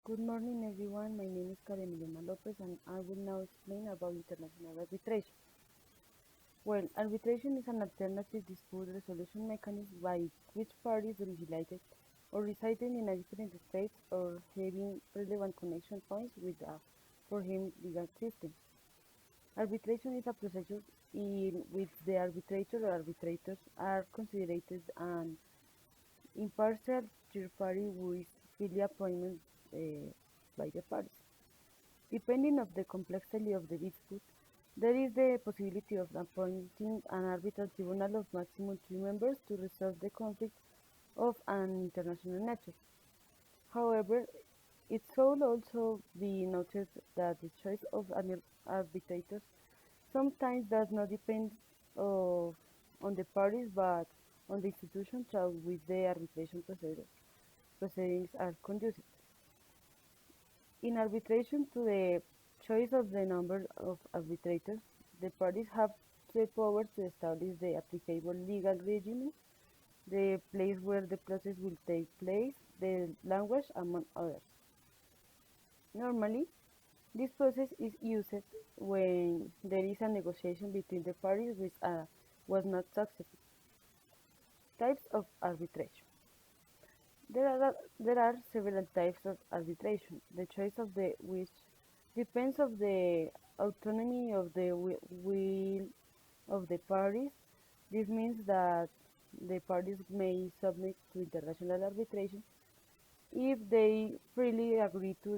Good morning, everyone. My name is Karen Elena Lopez, and I will now explain about international arbitration. Well, arbitration is an alternative dispute resolution mechanism by which parties domiciled or residing in a different state or having relevant connection points with a foreign legal system. Arbitration is a procedure in which the arbitrator or arbitrators are considered an impartial third party who is freely appointed by the parties. Depending on the complexity of the dispute, there is the possibility of appointing an arbitral tribunal of maximum three members to resolve the conflict of an international nature. However, it should also be noted that the choice of an arbitrator sometimes does not depend on the parties but on the institution through which the arbitration proceedings are conducted. In arbitration to the choice of the number of arbitrators, the parties have the power to establish the applicable legal regime, the place where the process will take place, the language, among others. Normally, this process is used when there is a negotiation between the parties which was not successful. Types of arbitration. There are several types of arbitration. The choice of the which depends of the autonomy of the will of the parties. This means that the parties may submit to international arbitration if they freely agree to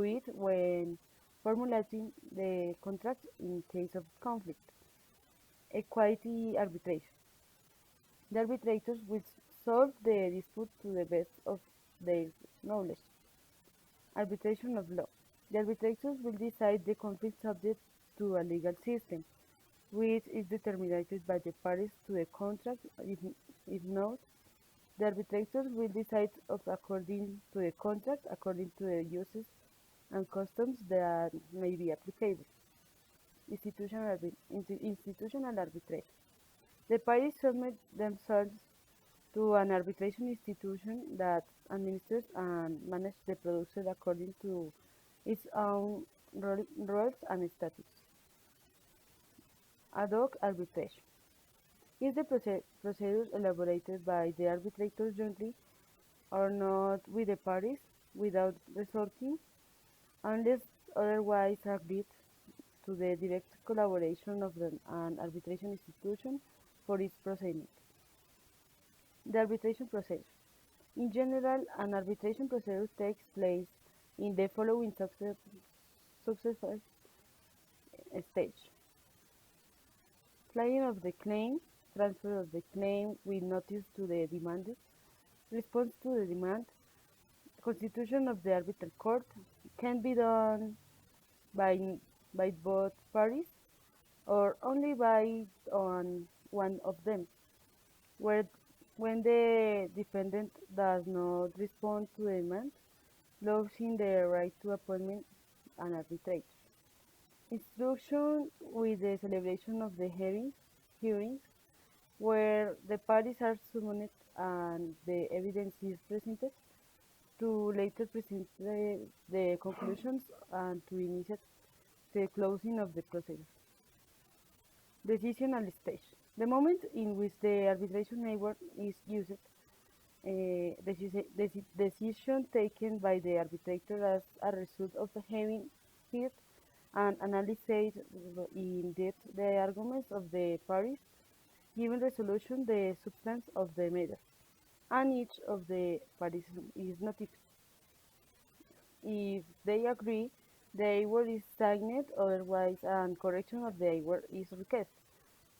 it when formulating the contract in case of conflict. Equality arbitration. The arbitrators will solve the dispute to the best of their knowledge. Arbitration of law. The arbitrators will decide the conflict subject to a legal system, which is determined by the parties to the contract. If not, the arbitrators will decide of according to the contract, according to the uses and customs that may be applicable. Institutional arbitration. The parties submit themselves to an arbitration institution that administers and manages the production according to its own rules and statutes. Ad hoc arbitration is the procedure elaborated by the arbitrators jointly or not with the parties without resorting, unless otherwise agreed, to the direct collaboration of an arbitration institution for its proceeding. The arbitration procedure. In general, an arbitration procedure takes place in the following successive stage: filing of the claim, transfer of the claim with notice to the demanded, response to the demand, constitution of the arbitral court can be done by, by both parties or only by on one of them, where when the defendant does not respond to the demand, losing the right to appointment an arbitrator. Instruction with the celebration of the hearings where the parties are summoned and the evidence is presented to later present the conclusions and to initiate the closing of the procedure. Decisional stage. The moment in which the arbitration award is used, decision taken by the arbitrator as a result of having heard and analyzed in depth the arguments of the parties, given resolution the substance of the matter, and each of the parties is notified. If they agree, the award is signed, otherwise an correction of the award is requested.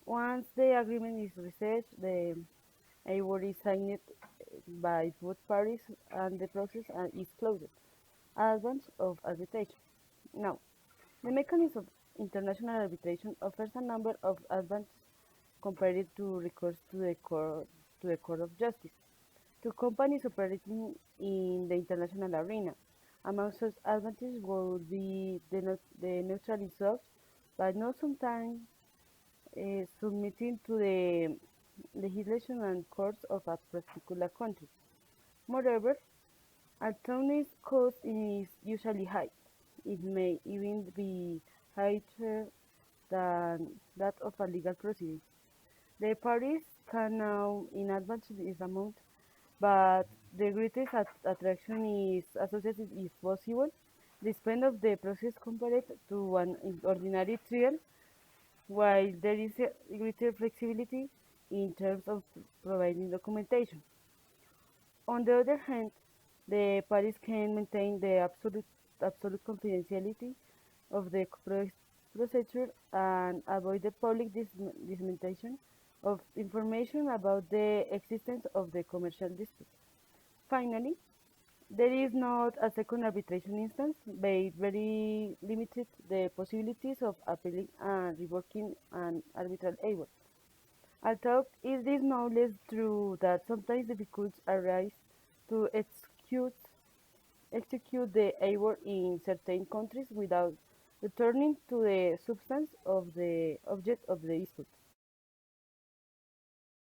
Once the agreement is reached, the award is signed by both parties and the process is closed. Advance of arbitration. Now, the mechanism of international arbitration offers a number of advantages compared to recourse to the Court of Justice. To companies operating in the international arena, among such advantages would be the neutral results, but not sometimes submitting to the legislation and courts of a particular country. Moreover, Attorney's cost is usually high. It may even be higher than that of a legal proceeding. The parties can now in advance this amount, but the greatest attraction is associated, if possible, the spend of the process compared to an ordinary trial, while there is a greater flexibility in terms of providing documentation. On the other hand, the parties can maintain the absolute confidentiality of the procedure and avoid the public dissemination of information about the existence of the commercial dispute. Finally, there is not a second arbitration instance, but very limited the possibilities of appealing and revoking an arbitral award. Although it is no less true that sometimes difficulties arise to execute the award in certain countries without returning to the substance of the object of the dispute.